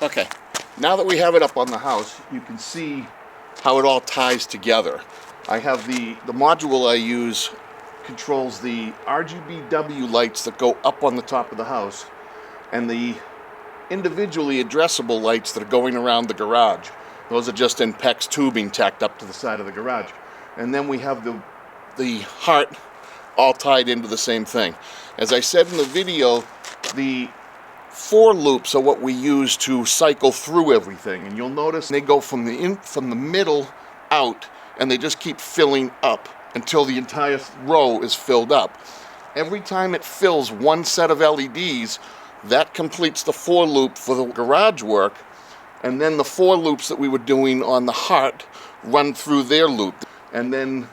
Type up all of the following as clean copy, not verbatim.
Okay, now that we have it up on the house, you can see how it all ties together. I have the module I use controls the RGBW lights that go up on the top of the house and the individually addressable lights that are going around the garage. Those are just in PEX tubing tacked up to the side of the garage. And then we have the heart all tied into the same thing. As I said in the video, the 4 loops are what we use to cycle through everything, and you'll notice they go from the middle out, and they just keep filling up until the entire row is filled up. Every time it fills one set of LEDs, that completes the 4 loop for the garage work, and then the 4 loops that we were doing on the heart run through their loop, and then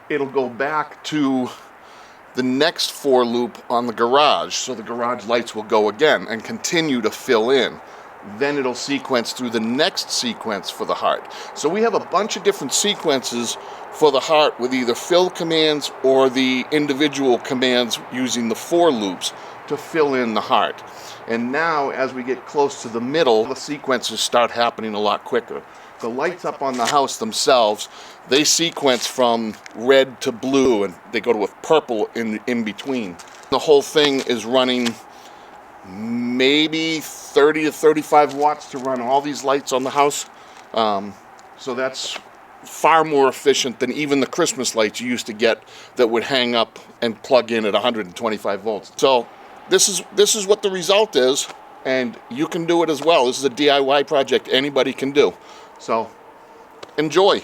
it'll go back to the next 4 loop on the garage, so the garage lights will go again and continue to fill in. Then it'll sequence through the next sequence for the heart. So we have a bunch of different sequences for the heart with either fill commands or the individual commands using the 4 loops to fill in the heart. And now as we get close to the middle, the sequences start happening a lot quicker. The lights up on the house themselves, they sequence from red to blue, and they go to a purple in between. The whole thing is running maybe 30 to 35 watts to run all these lights on the house. So that's far more efficient than even the Christmas lights you used to get that would hang up and plug in at 125 volts. So this is what the result is, and you can do it as well. This is a DIY project anybody can do. So enjoy.